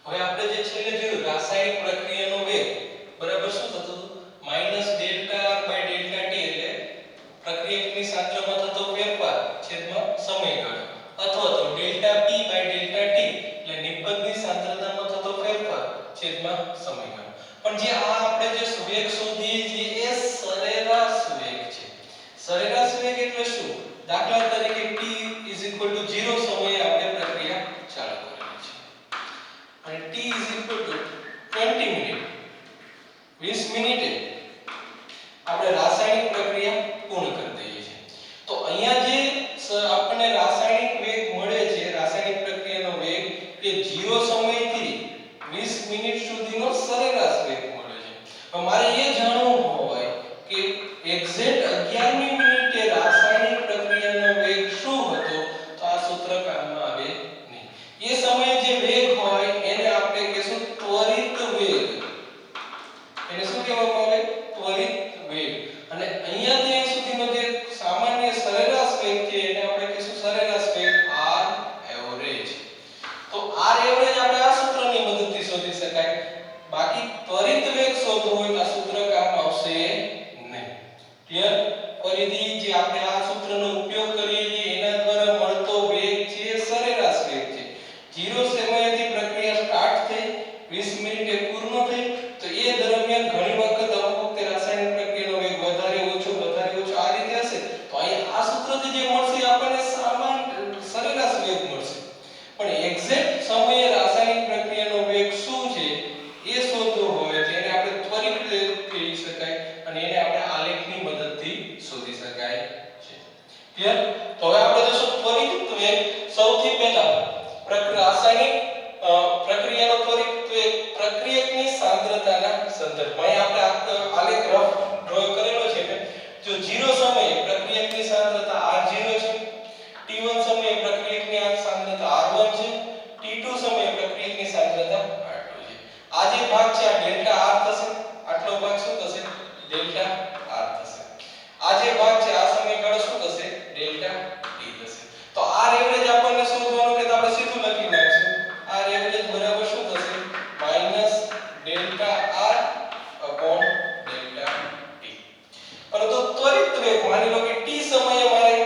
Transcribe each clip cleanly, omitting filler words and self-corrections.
હવે આપણે જે છેલ્લે જોયું રાસાયણિક પ્રક્રિયાનો વેગ બરાબર શું થતું હતું -Δr/Δt એટલે પ્રક્રિયકની સાંદ્રમાં થતો ફેરફાર છેદમાં સમયગાળો અથવા તો ΔP/Δt એટલે નિપજની સાંદ્રતામાં થતો ફેરફાર છેદમાં સમયગાળો પણ જે આ આપણે જે વેગ શોધીએ છીએ એ સરેરાશ વેગ છે સરેરાશ વેગ એટલે શું દાખલા તરીકે t 0 સમયે આપણે પ્રક્રિયા ચાલુ કરેલી છે અને t 20 મિનિટ 20 મિનિટે આપણે રાસાયણિક પ્રક્રિયા પૂર્ણ કરી દઈએ છીએ તો અહીંયા જે આપણને રાસાયણિક વેગ મળે છે રાસાયણિક પ્રક્રિયાનો વેગ એ 0 સમયથી 20 મિનિટ સુધીનો સરેરાશ વેગ મળે છે તો મારે એ જાણવું હોય કે એક્ઝેક્ટ 11મી મિનિટે રાસાયણિક પ્રક્રિયાનો વેગ શું હતો તો આ સૂત્ર કામમાં આવે નહીં એ સમયે જે વેગ હોય એને આપણે કહીશું ત્વરિત વેગ એને શું કહેવામાં આવે ત્વરિત વેગ અને અહીંયાથી અહીં સુધીનો જે સામાન્ય સરેરાશ વેગ છે એને આપણે કહીશું સરેરાશ વેગ r એવરેજ તો r એવરેજ આપણે આ સૂત્રની મદદથી શોધી શકાય બાકી ત્વરિત વેગ શોધવો હોય તો આ સૂત્ર કામ આવશે નહીં ક્લિયર ફરીથી જે આપણે આ સૂત્રનો ઉપયોગ કરીએ છીએ એના દ્વારા મળતો વેગ છે સરેરાશ વેગ છે 0 સમયથી પ્રક્રિયા સ્ટાર્ટ થઈ 20 મિનિટે પૂર્ણ થઈ તો એ દરમિયાન ઘણી વખત અમુક વખતે રાસાયણિક પ્રક્રિયાનો વેગ વધારે ઓછો આ રીતે હશે તો અહીં આ સૂત્રથી જે મળશે આપણને સામાન્ય સરેરાશ વેગ મળશે પણ એક્ઝેક્ટ સમયે રાસાયણિક પ્રક્રિયાનો વેગ શું છે એ શોધવો હોય જેને આપણે ત્વરિત વેગ કહી શકાય અને એને આપણે આલેખની મદદથી શોધી શકાય છે ક્લિયર તો હવે આપણે જોશું ત્વરિત વેગ સૌથી પહેલા રાસાયણિક પ્રક્રિયાનો ત્વરિત વેગ પ્રક્રિયકની સાંદ્રતાના સંદર્ભમાં આપણે આલેખ રફ ડ્રો કરેલો છે જો 0 સમયે પ્રક્રિયકની સાંદ્રતા r0 છે t1 સમયે પ્રક્રિયકની સાંદ્રતા r1 છે t2 સમયે પ્રક્રિયકની સાંદ્રતા r2 છે આ જે ભાગ છે આ ડેલ્ટા r થશે આટલો ભાગ શું થશે ડેલ્ટા r થશે આ જે ભાગ છે આ સમયગાળો શું થશે ડેલ્ટા t થશે તો r એવરેજ આપણને શોધવાનું કે આપણે સીધું લખી નાખીશું r એવરેજ બરાબર શું થશે -delta r upon delta t પરંતુ ત્વરિત વેગ માની લો કે t સમયે મારે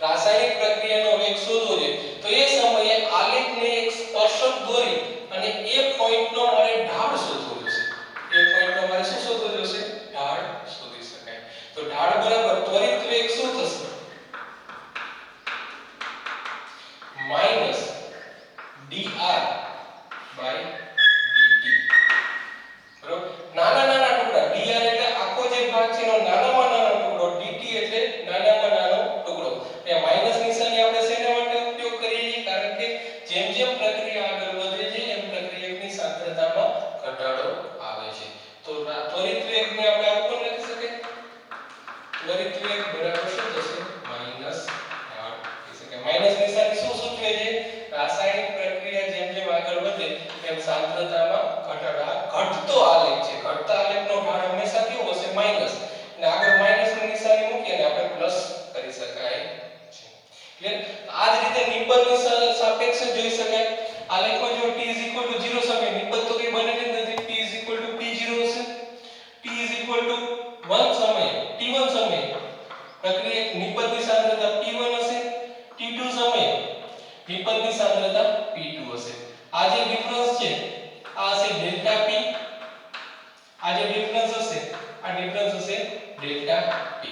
રાસાયણિક પ્રક્રિયાનો વેગ શોધવો છે તો એ સમયે આલેખને એક સ્પર્શક દોરી અને એ પોઈન્ટનો મારે ઢાળ શોધવો જોશે એ પોઈન્ટનો મારે શું શોધવો જોશે ઢાળ શોધી શકાય તો ઢાળ બરાબર ત્વરિત વેગ શું થશે -dr/dt બરોબર નાના નાના ટુકડા dr એટલે આખો જે ભાગ છે એનો નાનામાં નાનો ટુકડો dt એટલે નાનામાં નાનો ટુકડો એ માઈનસ નિશાની આપણે શેના માટે ઉપયોગ કરીએ છીએ કારણ કે જેમ જેમ પ્રક્રિયા આગળ વધે છે એમ પ્રક્રિયકની સાંદ્રતામાં ઘટાડો આવે છે તો ત્વરિત વેગને આપણે આ ઉપર લખી શકીએ ત્વરિત વેગ બરાબર શું થશે માઈનસ માઈનસ નિશાની શું સૂચવે છે રાસાયણિક પ્રક્રિયા જેમ જેમ આગળ વધે એમ સાંદ્રતામાં ઘટાડો ઘટતો આલેખ છે ઘટતા આલેખનો ઢાળ હંમેશા કેવો હશે માઈનસ અને આગળ માઈનસની નિશાની મૂકીને આપણે પ્લસ કરી શકાય છે ક્લિયર આ જ રીતે નિપજની સાપેક્ષે જોઈ શકાય આલેખમાં જો t 0 સમય નિપજ તો કઈ બનેલી નથી t p0 હશે t 1 સમય t1 સમય પ્રક્રિયા નિપજની સાંદ્રતા p1 હશે t2 સમયે નિપજની સાંદ્રતા p2 હશે આ જે ડિફરન્સ છે આ હશે ડેલ્ટા p આ જે ડિફરન્સ હશે આ ડિફરન્સ હશે ડેલ્ટા p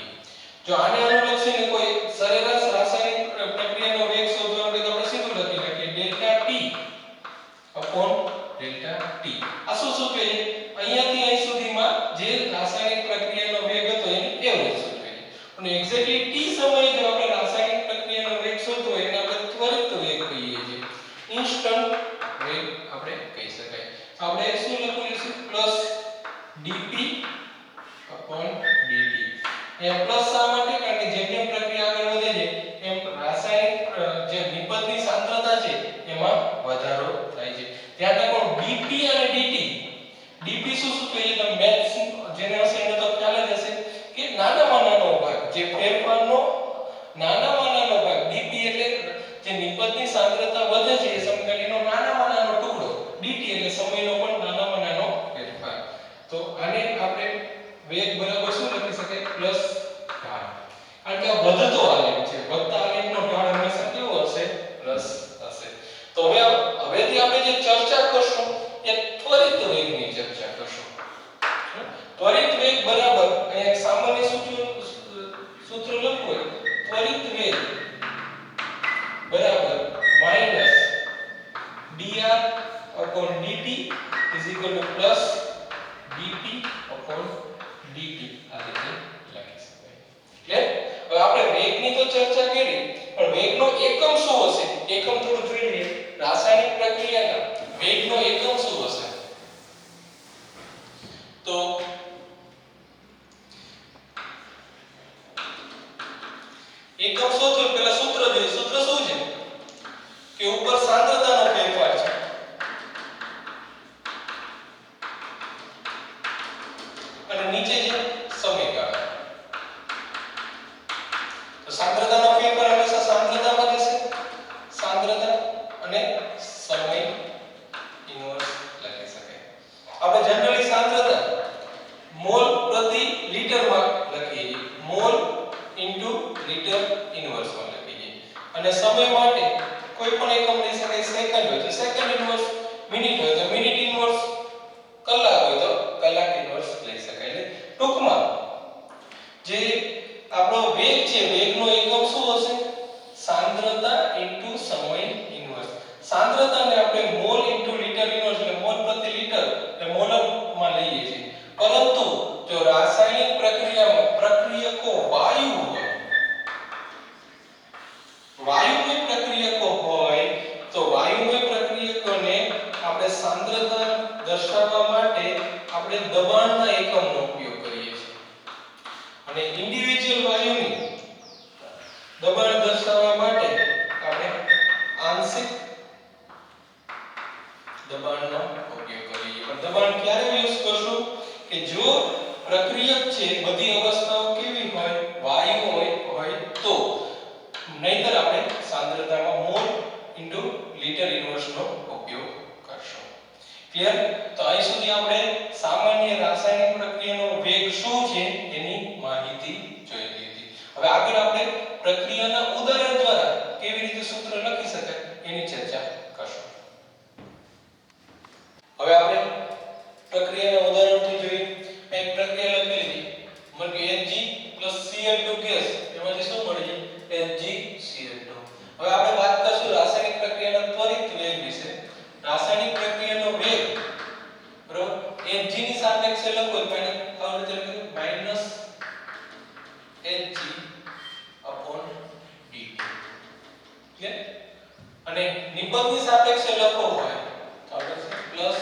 જો આને અનુલક્ષીને કોઈ સરેરાશ રાસાયણિક પ્રક્રિયાનો વેગ શોધવાનો હોય તો આપણે સીધું લખી શકીએ delta p upon delta t આ શું સૂચવે છે અહીંયાથી અહીં સુધીમાં જે રાસાયણિક પ્રક્રિયાનો વેગ હતો એની એવરેજ સૂચવે છે અને એક્ઝેક્ટલી t સમયે જો આપણે રાસાયણિક પ્રક્રિયાનો વેગ શોધવો હોય એને આપણે ત્વરિત વેગ કહીએ છીએ ઇન્સ્ટન્ટ વેગ આપણે કહી શકાય આપણે શું લખવું છે +dp upon dt એ પ્લસ શા માટે કારણ કે જેમ જેમ પ્રક્રિયા આગળ વધે છે એમ રાસાયણિક જે નિપજની સાંદ્રતા છે એમાં વધારો થાય છે ધ્યાન રાખો dp અને dt dp શું સૂચવે છે તમે મેથ્સ જેને હશે એને તો ખ્યાલ જ હશે કે નાનામાં નાનો ભાગ જે ફેરફારનો નાનામાં નાનો ભાગ dp એટલે જે નિપજની સાંદ્રતા વધે છે એ સમકાલીનો નાનામાં નાનો ટુકડો d હવેથી આપણે જે ચર્ચા કરશું એ ત્વરિત વેગની ચર્ચા કરશું. ત્વરિત વેગ બરાબર અહીંયા એક સામાન્ય સૂત્ર લખવું હોય, ત્વરિત વેગ બરાબર minus dr upon dt is equal to plus dt upon dt આ રીતે લખી શકાય. ક્લિયર? હવે આપણે વેગની તો ચર્ચા કરી, પણ વેગનો એકમ શું હશે? એકમ થોડું જોઈ લઈએ. રાસાયણિક પ્રક્રિયાના વેગનો એકમ શું હશે? તો એકમ શોધવું પહેલા સૂત્ર જોઈએ. સૂત્ર શું છે? કે ઉપર સાંદ્રતાનો ફેરફાર છે અને નીચે છે સમયગાળો. તો સાંદ્રતાનો ફેરફાર હંમેશા સાંદ્રતામાં થશે. સાંદ્રતા અને સમય ઇન્વર્સ લખી શકાય. આપણે જનરલી સાંદ્રતા મોલ પ્રતિ લિટરમાં લખીએ છીએ. મોલ ઇન્ટુ લિટર ઇન્વર્સમાં લખીએ છીએ. અને સમય માટે કોઈ પણ એકમ લઈ શકાય. સેકન્ડ હોય તો સેકન્ડ ઇન્વર્સ, મિનિટ હોય તો મિનિટ ઇન્વર્સ, કલાક હોય તો કલાક ઇન્વર્સ લઈ શકાય. એટલે ટૂંકમાં જે આપણો વેગ છે, વેગનો એકમ શું હશે? સાંદ્રતા ઇન્ટુ સમય ઇન્વર્સ. સાંદ્રતાને આપણે મોલ ઇન્ટુ લિટર ઇન્વર્સ એટલે મોલ પ્રતિ લિટર એટલે મોલમાં લઈએ છીએ. પરંતુ જો રાસાયણિક પ્રક્રિયામાં પ્રક્રિયકો વાયુમય પ્રક્રિયકો હોય તો વાયુમય પ્રક્રિયકોને આપણે સાંદ્રતા દર્શાવવા માટે આપણે દબાણના એકમનો ઉપયોગ કરીએ છીએ. અને ઇન્ડિવિડ્યુઅલ વાયુની દબાણ દર્શાવવા માટે આપણે આંશિક દબાણનો ઉપયોગ કરીએ. પણ દબાણ ક્યારે યુઝ કરશું? કે જો પ્રક્રિયક છે બધી અવસ્થાઓ કેવી હોય? વાયુ હોય તો. નહીંતર આપણે સાંદ્રતામાં મોલ ઇન્ટુ લિટર ઇન્વર્સનો ઉપયોગ કરશું. ક્લિયર? તો અહીં સુધી આપણે સામાન્ય રાસાયણિક પ્રક્રિયાનો વેગ શું છે એની માહિતી જોઈ લીધી. હવે આગળ આપણે પ્રક્રિયાના ઉદાહરણ દ્વારા કેવી રીતે સૂત્ર લખી શકાય એની ચર્ચા કરશું. હવે આપણે પ્રક્રિયાના ઉદાહરણથી જોઈએ. એક પ્રક્રિયા લખી લીધી. મને કે Hg+Cl2 ગેસ એમાંથી શું મળે છે? HgCl2. હવે આપણે વાત કરશું રાસાયણિક પ્રક્રિયાના ત્વરિત વેગ વિશે. રાસાયણિક પ્રક્રિયાનો વેગ બરોબર Hg ની સાપેક્ષે લખો તો મને આવું રીતે લખ્યું -Hg/dt. ક્લિયર? અને નિબંધની સાપેક્ષે લખો હોય તો આપણે પ્લસ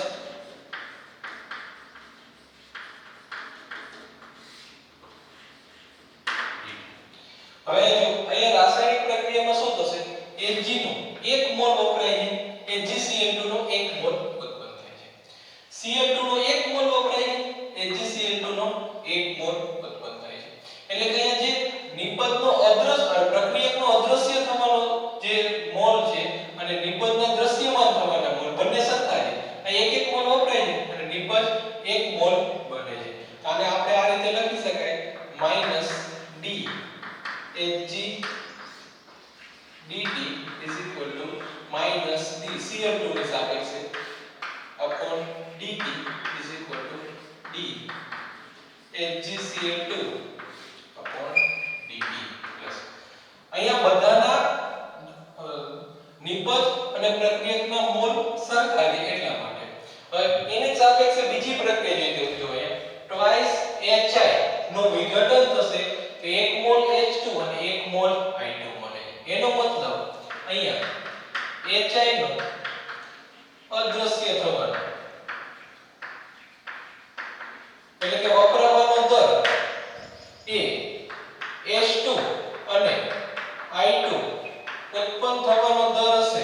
હવે જો અહીંયા રાસાયણિક પ્રક્રિયામાં શું થશે? Hg નું 1 મોલ વપરાય છે, HgCl2 નો 1 મોલ ઉત્પન્ન થાય છે. Cl2 નો 1 મોલ વપરાય છે, HgCl2 નો 1 મોલ ઉત્પન્ન થાય છે. એટલે કે અહીંયા જે નિબંધનો અદ્રશ્ય પ્રક્રિયકનો અદ્રશ્ય થવાનો જે મોલ છે અને નિબંધના દ્રશ્યમાન થવાના મોલ બંને સરખા છે. અહીં 1 મોલ વપરાય છે અને નિબંધ 1 મોલ બને છે. આને આપણે આ રીતે લખી શકાય -d Hg dt is equal to minus d Cl2 ની સાપેક્ષે upon dt is equal to d HgCl2 upon dt plus અહીંયા બધાના નિબંધ અને પ્રક્રિયકના મોલ સરખા છે એટલા માટે. હવે એની સાપેક્ષે બીજી પ્રક્રિયા જોઈતી હોય twice HI નું વિઘટન થશે તો 1 મોલ H2 અને 1 મોલ I2 મળે. એનો મતલબ અહીંયા HI નો અદ્રશ્ય થવાનો એટલે કે વપરાવાનો દર એ H2 અને I2 ઉત્પન્ન થવાનો દર હશે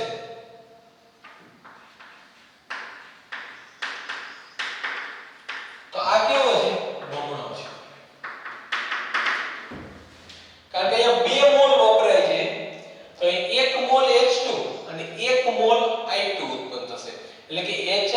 તો આ કેવો છે? બમણો છે. કારણ કે અહીંયા 2 મોલ વપરાય છે તો અહીં 1 મોલ H2 અને 1 મોલ I2 ઉત્પન્ન થશે. એટલે કે HI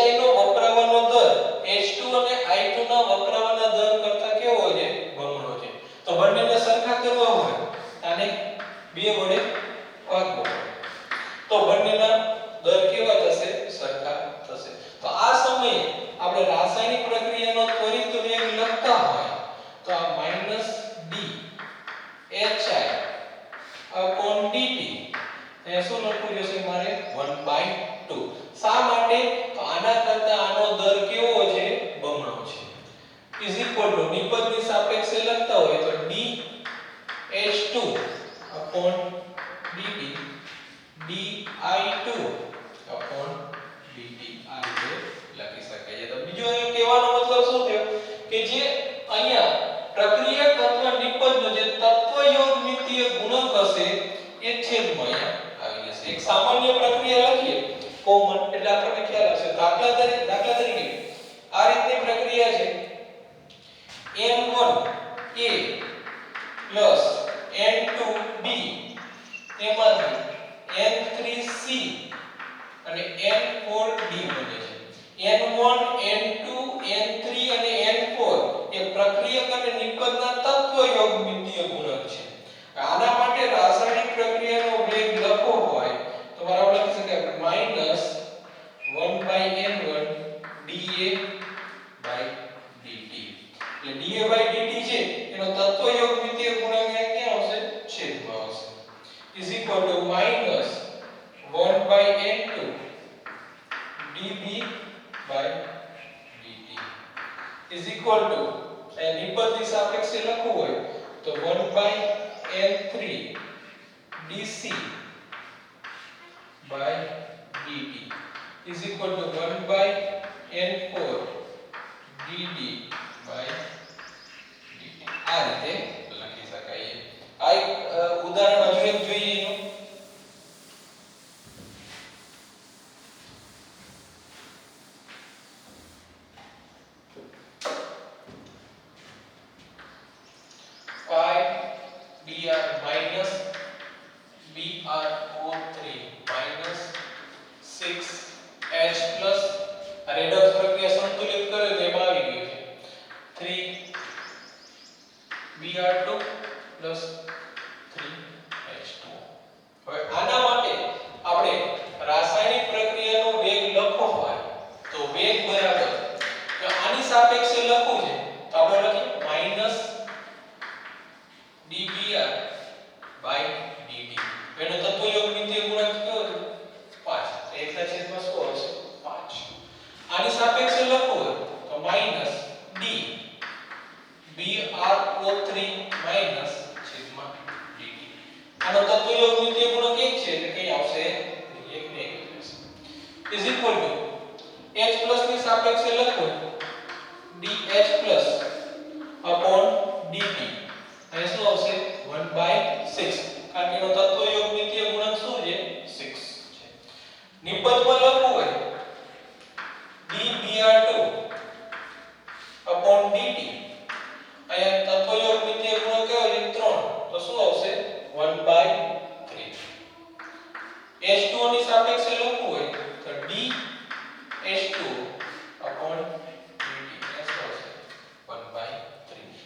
માટે તો આના કરતા આનો દર કેવો છે બમણો છે ઇઝ ઇક્વલ ટુ નિપજની સાપેક્ષે લખતા હોય તો dH2 upon dt di2 upon dt આ રીતે લખી શકાય છે તો બીજો એ કહેવાનો મતલબ શું થયો કે જે અહીંયા પ્રક્રિયક અથવા નિપજનો જે તત્વયોગમિતીય ગુણક હશે એ છેદમાં અહીંયા આવી જશે એક સામાન્ય પ્રક્રિયા લખીએ કોમન એટલે આપણને ખ્યાલ આવશે દાખલા તરીકે આ રીતની પ્રક્રિયા છે n1a n2b તેમાંથી n3c અને n4d બને છે n1 n2 n3 અને n4 એ પ્રક્રિયક અને નિપજના તત્વયોગમિતીય ગુણક છે આના માટે રાસાયણિક પ્રક્રિયાનો વેગ લખવો હોય તો બરાબર લખી શકાય -1/n1 dA/dt એટલે dA/dt છે એનો તત્વયોગમિતીય ગુણક અહીંયા ક્યાં આવશે છેદમાં આવશે is equal to -1/n2 dB/dt is equal to આ નિપજની સાપેક્ષે લખવું હોય તો 1/n3 dC/dt is equal to 1/n4 dD/dt આ રીતે લખી શકાય છે આ એક ઉદાહરણ હજુ એક જોઈએ એનું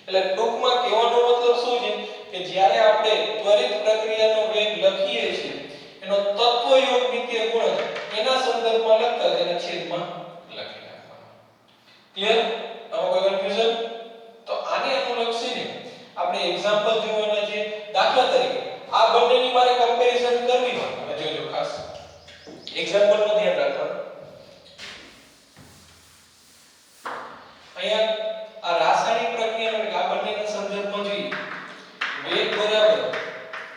એટલે ટૂંકમાં કહેવાનો મતલબ શું છે કે જ્યારે આપણે ત્વરિત પ્રક્રિયાનો વેગ લખીએ છીએ એનો તત્વયોગમિતીય ગુણક એના સંદર્ભમાં લખતા તેના છેદમાં લખી નાખવાનો ક્લિયર આમાં કોઈ કન્ફ્યુઝન તો આને અનુલક્ષીને આપણે એક્ઝામ્પલ જોવાના છે દાખલા તરીકે આ બંનેની મારે કમ્પેરીઝન કરવી હોય તમે જોજો ખાસ એક્ઝામ્પલ નું ધ્યાન રાખવાનું અહીંયા આ રાસાયણિક પ્રક્રિયાનો આ બંનેના સંદર્ભમાં જોઈએ વેગ બરાબર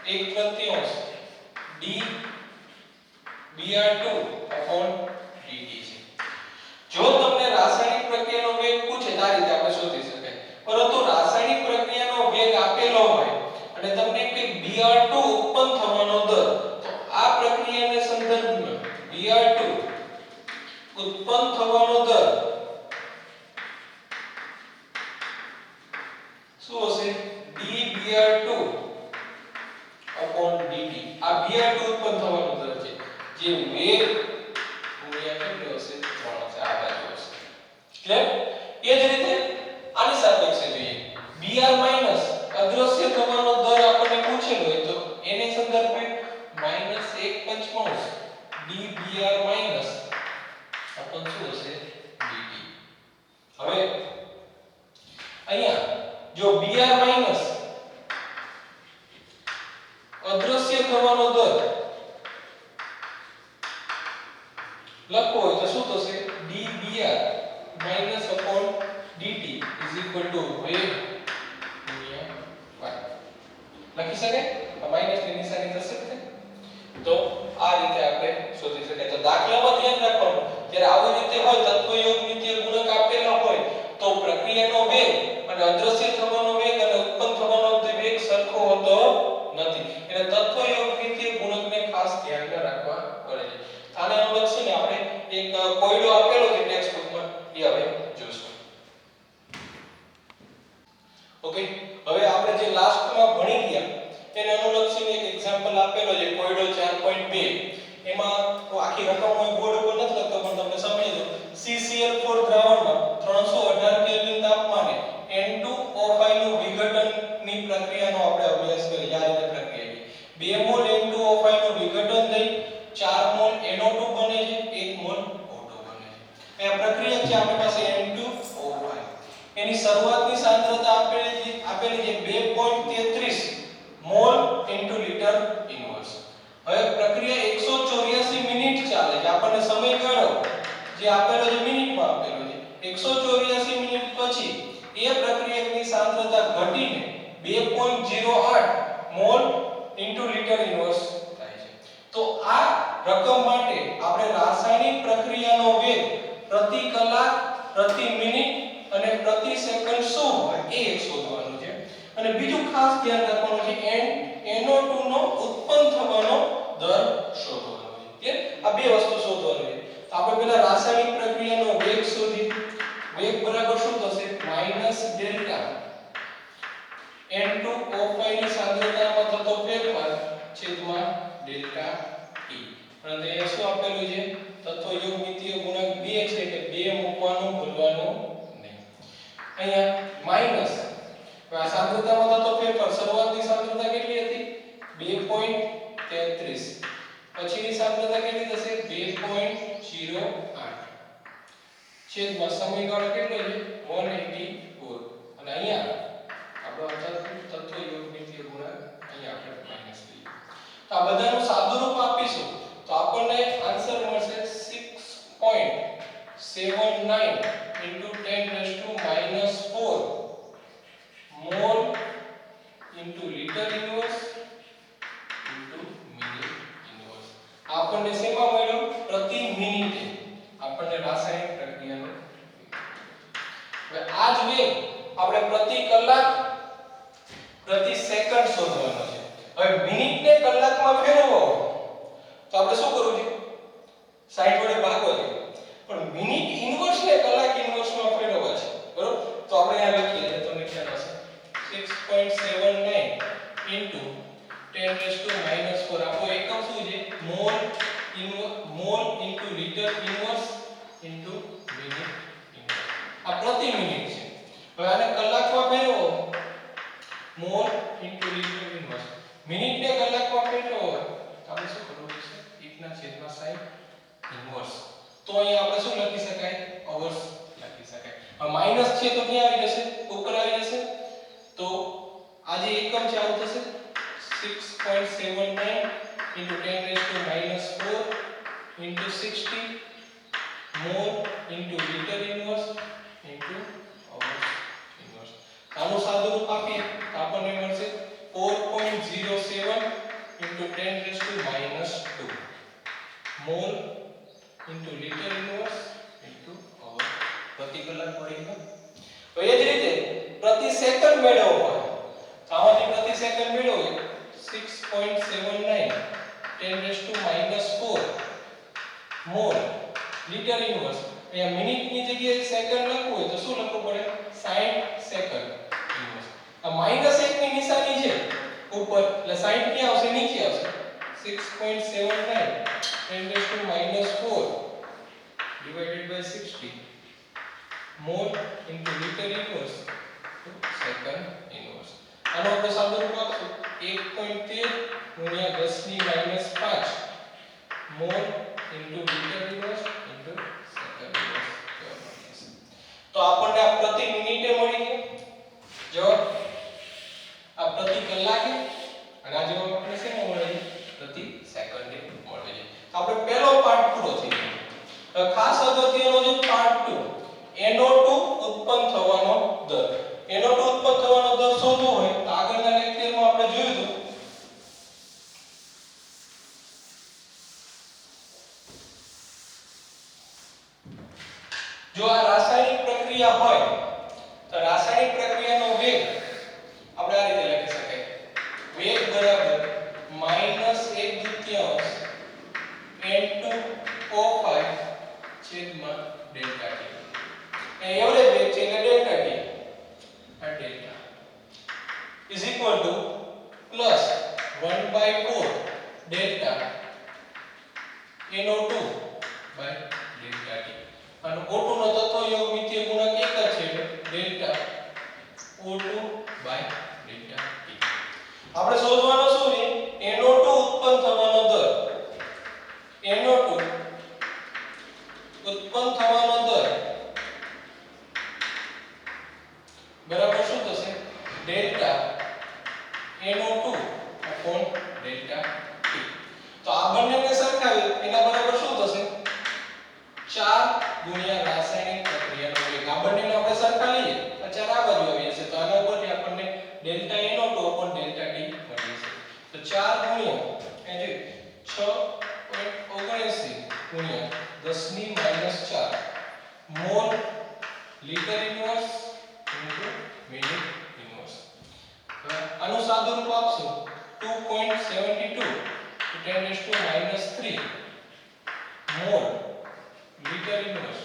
1/3 d br2 dt છે જો તમને રાસાયણિક પ્રક્રિયાનો વેગ પૂછે તો આ રીતે આપણે શોધી શકાય પરંતુ રાસાયણિક પ્રક્રિયાનો વેગ આપેલો હોય અને તમને કે br2 ઉત્પન્ન થવાનો દર તો આ પ્રક્રિયાને સંદર્ભમાં br2 ઉત્પન્ન થવાનો દર શું હશે dBr2 dt આ br2 ઉત્પન્ન થવાનો દર છે જે વેગ ગુણ્યા કેટલો હશે 3 છે આ બાજુ હશે ક્લિયર એ જ રીતે આની સાપેક્ષે જોઈએ br માઈનસ અદ્રશ્ય થવાનો દર આપણને પૂછેલો હોય તો એને સંદર્ભે -1/5 dBr માઈનસ આપણ શું હશે dt હવે અહીંયા જો br માઈનસ અદ્રશ્ય થવાનો દર લખવો હોય તો શું થશે dBr minus upon dt is equal to વેગ ગુણ્યા y લખી શકાય આ માઈનસ ની નિશાની થશે તો આ રીતે આપણે શોધી શકાય તો દાખલામાં ધ્યાન રાખવાનું જ્યારે આવી રીતે હોય તત્વયોગમિતીય ગુણક આપેલા હોય તો પ્રક્રિયાનો વેગ અને અદ્રશ્ય થવાનો વેગ અને ઉત્પન્ન થવાનો વેગ સરખો હોતો નથી એટલે તત્વયોગમિતીય ગુણકને ખાસ ધ્યાનમાં રાખવા પડે છે આને અનુલક્ષીને આપણે એક કોયડો આપેલો છે ટેક્સ્ટ બુકમાં એ હવે જોઈશું ઓકે હવે આપણે જે લાસ્ટમાં ભણી ગયા તેને અનુલક્ષીને એક એક્ઝામ્પલ આપેલો છે કોયડો 4.2 એમાં તો આખી રકમ હું બોર્ડ ઉપર નથી લખતો પણ તમને સમજી દો CCl4 દ્રાવણમાં 318 કેલ્વિન તાપમાને N2O5 નું વિઘટનની પ્રક્રિયાનો આપણે અભ્યાસ કરી આ રીતે પ્રક્રિયા છે 2 મોલ N2O5 નું વિઘટન થઈ 4 મોલ NO2 બને છે 1 મોલ O2 બને છે આ પ્રક્રિયા છે આપણી પાસે N2O5 એની શરૂઆતની સાંદ્રતા આપેલી છે 2.33 મોલ ઇન્ટુ લિટર ઇન્વર્સ હવે પ્રક્રિયા 184 મિનિટ ચાલે છે આપણને સમયગાળો જે આપેલો છે મિનિટમાં આપેલો છે 184 મિનિટ પછી એ પ્રક્રિયાની સાંદ્રતા ઘટીને 2.08 મોલ ઇન્ટુ લિટર ઇન્વર્સ થાય છે તો આ રકમ માટે આપણે રાસાયણિક પ્રક્રિયાનો વેગ પ્રતિ કલાક પ્રતિ મિનિટ અને પ્રતિ સેકન્ડ શું હોય એ શોધવાનું છે અને બીજું ખાસ ધ્યાન રાખવાનું છે NO2 નો ઉત્પન્ન થવાનો દર શોધવાનો છે આ બે વસ્તુ શોધવાની છે તો આપણે પહેલા રાસાયણિક પ્રક્રિયાનો વેગ શોધી વેગ બરાબર શું થશે માઈનસ ડેલ્ટા N2O5 ની સાંદ્રતામાં થતો ફેરફાર છેદમાં ડેલ્ટા T અને એ શું આપેલું છે તત્વયોગમિતીય ગુણક 2 છે કે 2 મૂકવાનું ભૂલવાનું નહીં અહીંયા માઈનસ આ સાંદ્રતામાં થતો ફેરફાર શરૂઆતની સાંદ્રતા કેટલી હતી 2.33 પછીની સાંદ્રતા કેટલી થશે 2.08 છેદમાં સમયગાળો કેટલો છે 184 અને અહીંયા આપણો તત્વયોગમિતીય ગુણક અહીંયા આપણે માઈનસ લઈએ તો આ બધાનું સાદુરૂપ આપીશું તો આપણને આન્સર મળશે 6.79 × 10⁻⁴ mall into litre inverse into minute inverse આપણને શેમાં મળ્યો પ્રતિ મિનિટે આપણને રાસાયણિક પ્રક્રિયાનો હવે આ જ વેગ આપણે પ્રતિ કલાક પ્રતિ સેકન્ડ શોધવાનો છે હવે મિનિટને કલાકમાં ફેરવવો તો આપણે શું કરવું છે 60 વડે ભાગવો છે પણ મિનિટ ઇન્વર્સ ને કલાક ઇન્વર્સમાં ફેરવવા છે બરોબર તો આપણે અહીંયા લખીએ તો તમને ખ્યાલ હશે 6.79 × 10⁻⁴ આપણો એકમ શું છે mall into litre inverse into minute inverse આ પ્રતિ મિનિટ છે હવે આને કલાકમાં ફેરવો મોલ ઇન્ટુ લિટર ઇન્વર્સ મિનિટને કલાકમાં ફેરવો આપણે શું કરવું છે 1/60 ઇન્વર્સ તો અહીંયા આપણે શું લખી શકાય અવર્સ લખી શકાય આ માઈનસ છે તો ક્યાં આવી જશે ઉપર આવી જશે તો આ જે એકમ છે આવું થશે 6.79 × 10⁻⁴ × 60 mole into litre inverse into hours inverse આનું સાદુરૂપ આપીએ તો આપણને મળશે 4.07 × 10⁻² mole into litre inverse into hour પ્રતિ કલાક મળી ગયો તો એ જ રીતે પ્રતિ સેકન્ડ મેળવવો હોય તો આમાંથી પ્રતિ સેકન્ડ મેળવો 6.79 10⁻⁴ મોલ લિટર ઇન્વર્સ અહીંયા મિનિટની જગ્યાએ સેકન્ડ લખવું હોય તો શું લખવું પડે 60 સેકન્ડ ઇન્વર્સ આ -1 ની નિશાની છે ઉપર એટલે 60 ક્યાં આવશે નીચે આવશે 6.79 10⁻⁴ divided by 60 mall into liter inverse to second inverse આનો આપણે સાદુરૂપ આપશું 1.13 ગુણ્યા 10 ની -5 mall into liter inverse into second inverse તો આપણને આ પ્રતિ મિનિટે મળી ગયો જવાબ આ પ્રતિ કલાકે અને આ જવાબ આપણે શેમાં મળે છે પ્રતિ સેકન્ડે મળે છે આપણે પહેલો પાર્ટ પૂરો થઈ ગયો ખાસ અગત્યનો છે પાર્ટ 2 NO2 ઉત્પન્ન થવાનો દર. NO2 ઉત્પન્ન થવાનો દર શોધવો હોય તો આગળના લેક્ચરમાં આપણે જોયું હતું જો આ રાસાયણિક પ્રક્રિયા હોય તો રાસાયણિક પ્રક્રિયાનો વેગ આપણે આ રીતે લખી શકાય વેગ બરાબર -1/2 N2O5 છેદમાં ડેલ્ટા T. એ એવરેજ વેગ છે એટલે ડેલ્ટા T આ delta is equal to plus 1/4 delta NO2 by delta T. અને O2 નો તત્વ યોગ મિતીય ગુણક એક જ છે delta O2 by delta T. આપણે શોધવાનો શું છે NO2 ઉત્પન્ન થવાનો દર. NO2 ઉત્પન્ન થવાનો દર બરાબર શું થશે delta NO2 upon delta T. તો આ બંનેને સરખાવી એના બરાબર શું થશે 4 ગુણ્યા રાસાયણિક પ્રક્રિયાનો વેગ. આ બંનેને આપણે સરખા લઈએ તો 4 આ બાજુ આવી જશે તો આના ઉપરથી આપણને delta NO2 upon delta T મળી જશે. તો 4 ગુણ્યા એ જે 6.79 ગુણ્યા 10 ની -4 mall litre inverse into minute inverse. આનું સાદું રૂપ આપશો 2.72 × 10⁻³ મોલ લિટર ઇન્વર્સ.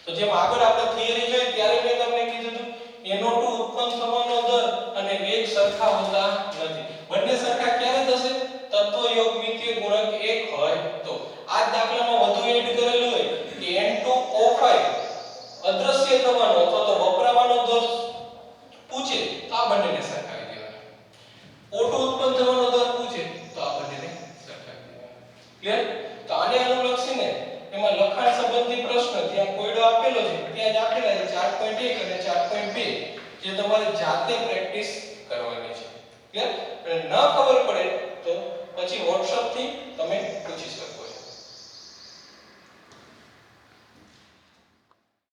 તો જેમ આગળ આપણે થિયરી જોઈ ત્યારે મેં તમને કીધું હતું NO2 ઉત્પન્ન થવાનો દર અને વેગ સરખા હોતા નથી. બંને સરખા ક્યારે થશે તત્વ યોગ મિતીય ગુણક 1 હોય તો. આ દાખલામાં વધુ એડ કરેલું હોય કે N2O5 અદ્રશ્ય થવાનો અથવા તો વપરાવાનો દર પૂછે તો આ બંનેને સરખાવી દેવાના. O2 ઉત્પન્ન થવાનો દર પૂછે તો આ બંનેને સરખાવી દેવાના. ક્લિયર? તો આને અનુલક્ષીને એમાં લખાણ સંબંધી પ્રશ્ન ત્યાં કોયડો આપેલો છે ત્યાં જ આપેલા છે 4.1 અને 4.2 જે તમારે જાતે પ્રેક્ટિસ કરવાની